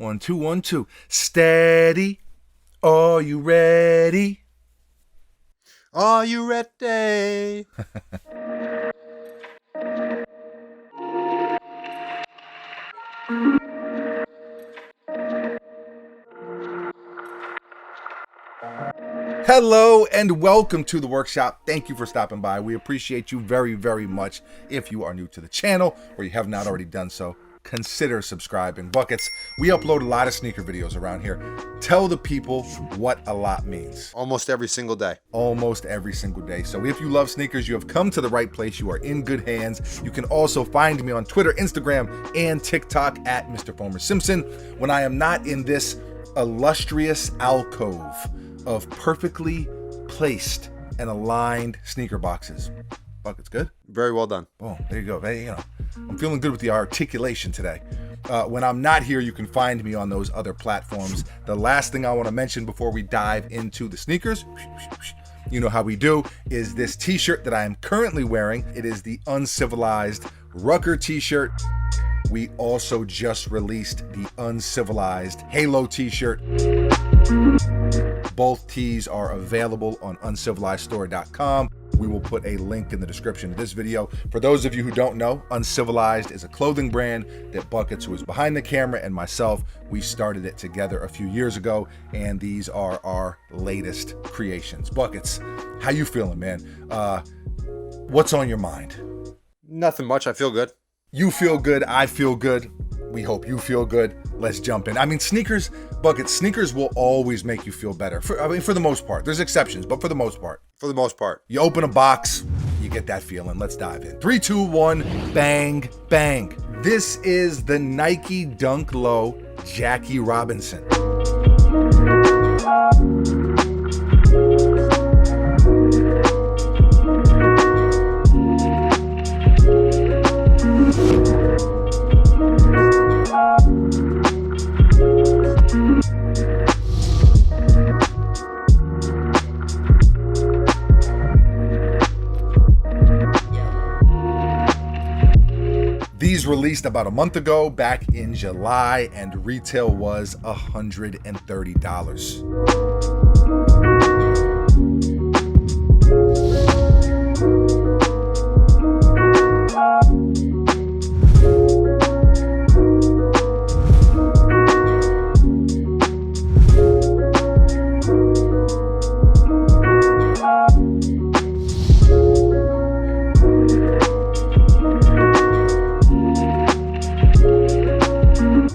1, 2, 1, 2. Steady. Are you ready? Are you ready? Hello and welcome to the workshop. Thank you for stopping by. We appreciate you very, very much. If you are new to the channel or you have not already done so, consider subscribing. Buckets, we upload a lot of sneaker videos around here. Tell the people what a lot means. Almost every single day. Almost every single day. So if you love sneakers, you have come to the right place. You are in good hands. You can also find me on Twitter, Instagram, and TikTok at Mr. FOAMIE Simpson when I am not in this illustrious alcove of perfectly placed and aligned sneaker boxes. Buckets, good? Very well done. Oh, there you go. I'm feeling good with the articulation today. When I'm not here, you can find me on those other platforms. The last thing I want to mention before we dive into the sneakers, you know how we do, is this t-shirt that I am currently wearing. It is the Uncivilized Rucker t-shirt. We also just released the Uncivilized Halo t-shirt. Both tees are available on uncivilizedstore.com. We will put a link in the description of this video. For those of you who don't know, Uncivilized is a clothing brand that Buckets, who is behind the camera, and myself, we started it together a few years ago, and these are our latest creations. Buckets, how you feeling, man? What's on your mind? Nothing much. I feel good. You feel good. I feel good. We hope you feel good. Let's jump in. I mean, sneakers, Buckets, sneakers will always make you feel better. For the most part. There's exceptions, but for the most part. For the most part. You open a box, you get that feeling. Let's dive in. 3, 2, 1, bang, bang. This is the Nike Dunk Low Jackie Robinson. These released about a month ago, back in July, and retail was $130.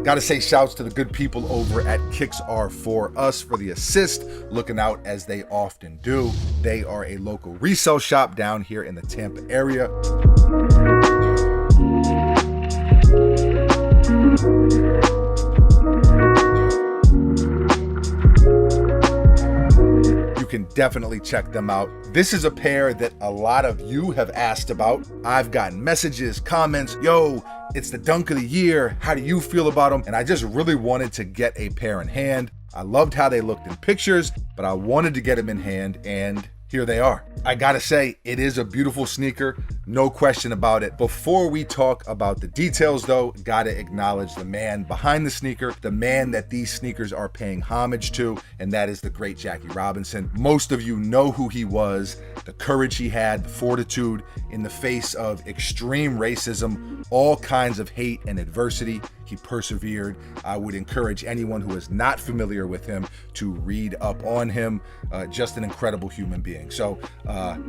Gotta say shouts to the good people over at Kicks Are For Us for the assist, looking out as they often do. They are a local resale shop down here in the Tampa area. You can definitely check them out. This is a pair that a lot of you have asked about. I've gotten messages, comments, yo, it's the dunk of the year. How do you feel about them? And I just really wanted to get a pair in hand. I loved how they looked in pictures, but I wanted to get them in hand, and here they are. I gotta say, it is a beautiful sneaker, no question about it. Before we talk about the details though, gotta acknowledge the man behind the sneaker, the man that these sneakers are paying homage to, and that is the great Jackie Robinson. Most of you know who he was, the courage he had, the fortitude in the face of extreme racism, all kinds of hate and adversity. He persevered. I would encourage anyone who is not familiar with him to read up on him. Just an incredible human being. So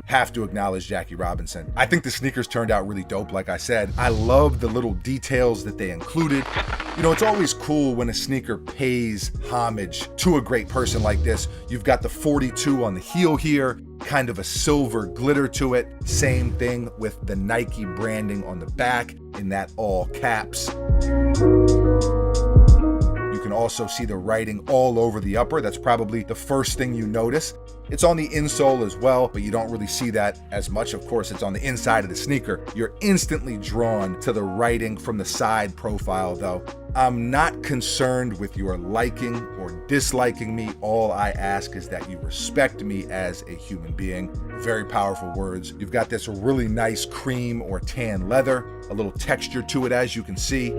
have to acknowledge Jackie Robinson. I think the sneakers turned out really dope, like I said. I love the little details that they included. You know, it's always cool when a sneaker pays homage to a great person like this. You've got the 42 on the heel here, kind of a silver glitter to it. Same thing with the Nike branding on the back in that all caps. You can also see the writing all over the upper. That's probably the first thing you notice. It's on the insole as well, but you don't really see that as much. Of course, it's on the inside of the sneaker. You're instantly drawn to the writing from the side profile though. I'm not concerned with your liking or disliking me. All I ask is that you respect me as a human being. Very powerful words. You've got this really nice cream or tan leather, a little texture to it as you can see.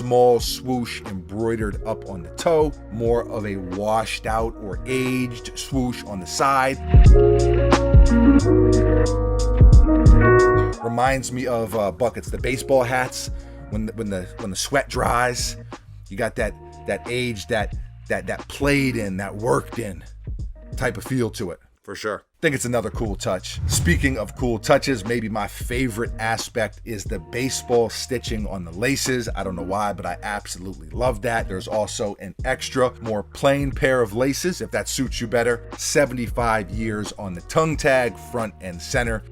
small swoosh embroidered up on the toe, more of a washed out or aged swoosh on the side. Reminds me of Buckets, the baseball hats. When the sweat dries, you got that age, that played in, that worked in type of feel to it. For sure. I think it's another cool touch. Speaking of cool touches, maybe my favorite aspect is the baseball stitching on the laces. I don't know why, but I absolutely love that. There's also an extra, more plain pair of laces, if that suits you better. 75 years on the tongue tag, front and center.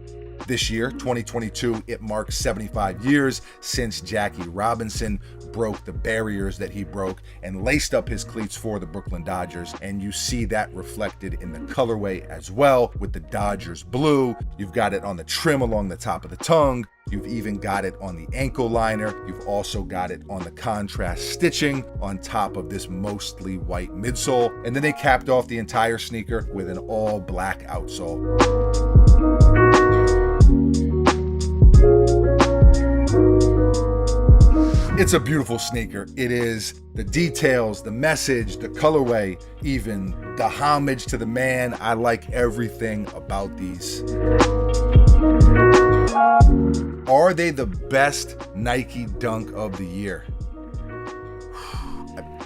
This year, 2022, it marks 75 years since Jackie Robinson broke the barriers that he broke and laced up his cleats for the Brooklyn Dodgers. And you see that reflected in the colorway as well with the Dodgers blue. You've got it on the trim along the top of the tongue. You've even got it on the ankle liner. You've also got it on the contrast stitching on top of this mostly white midsole. And then they capped off the entire sneaker with an all black outsole. It's a beautiful sneaker. It is. The details, the message, the colorway, even the homage to the man. I like everything about these. Are they the best Nike Dunk of the year?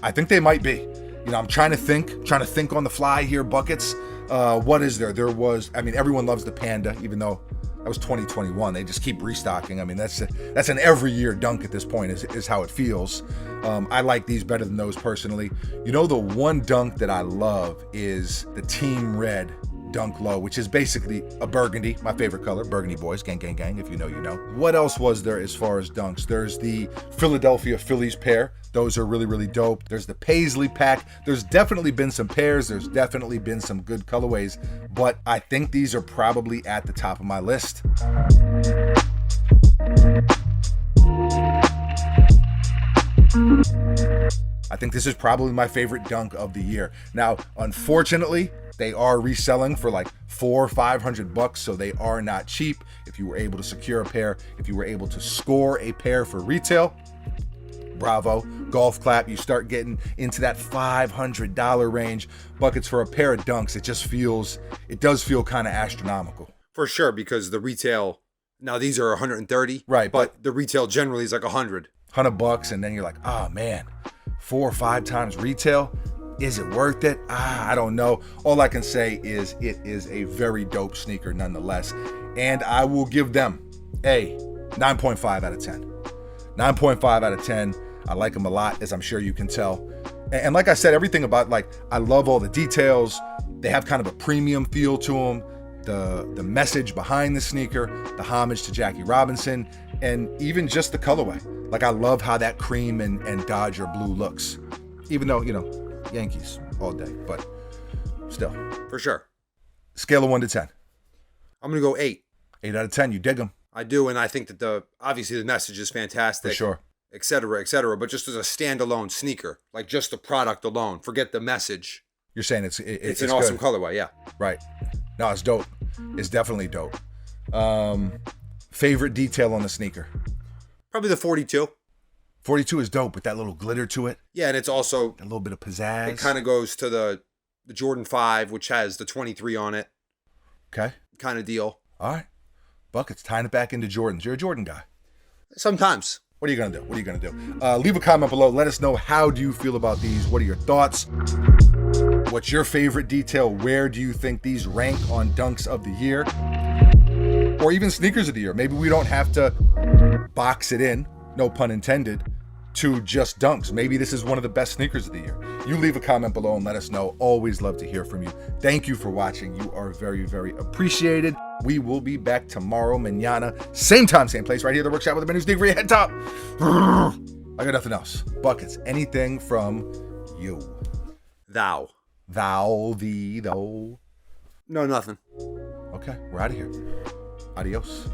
I think they might be. You know, I'm trying to think on the fly here, Buckets. What is there? Everyone loves the Panda, even though that was 2021. They just keep restocking. I mean, that's an every year dunk at this point is how it feels. I like these better than those personally. You know, the one dunk that I love is the Team Red Dunk Low, which is basically a burgundy, my favorite color, burgundy boys, gang, gang, gang, if you know, you know. What else was there as far as dunks? There's the Philadelphia Phillies pair. Those are really, really dope. There's the Paisley pack. There's definitely been some pairs. There's definitely been some good colorways, but I think these are probably at the top of my list. I think this is probably my favorite dunk of the year. Now, unfortunately, they are reselling for like $400 or $500, so they are not cheap. If you were able to secure a pair, if you were able to score a pair for retail, bravo, golf clap. You start getting into that $500 range. Buckets for a pair of dunks, it does feel kind of astronomical. For sure, because the retail, now these are 130, right? But the retail generally is like $100, and then you're like, oh man, 4 or 5 times retail. Is it worth it? I don't know. All I can say is it is a very dope sneaker nonetheless. And I will give them a 9.5 out of 10. 9.5 out of 10. I like them a lot, as I'm sure you can tell. And like I said, everything about, like, I love all the details. They have kind of a premium feel to them. The message behind the sneaker, the homage to Jackie Robinson, and even just the colorway. Like, I love how that cream and Dodger blue looks. Even though, you know, Yankees all day, but still. For sure. Scale of 1 to 10. I'm going to go 8. 8 out of 10. You dig them. I do, and I think that obviously the message is fantastic. For sure. Et cetera, but just as a standalone sneaker, like just the product alone, forget the message. You're saying it's an awesome colorway, yeah. Right. No, it's dope. It's definitely dope. Favorite detail on the sneaker? Probably the 42. 42 is dope with that little glitter to it. Yeah, and it's also a little bit of pizzazz. It kind of goes to the Jordan 5, which has the 23 on it. Okay. Kind of deal. All right. Buckets, tying it back into Jordans. You're a Jordan guy. Sometimes. What are you going to do? Leave a comment below. Let us know, how do you feel about these? What are your thoughts? What's your favorite detail? Where do you think these rank on dunks of the year? Or even sneakers of the year? Maybe we don't have to box it in, no pun intended, to just dunks. Maybe this is one of the best sneakers of the year. You leave a comment below and let us know. Always love to hear from you. Thank you for watching. You are very, very appreciated. We will be back tomorrow, mañana, same time, same place, right here at the workshop with a brand new sneaker for your head top. I got nothing else. Buckets, anything from you? Thou, thee, though. No, nothing. Okay, we're out of here. Adios.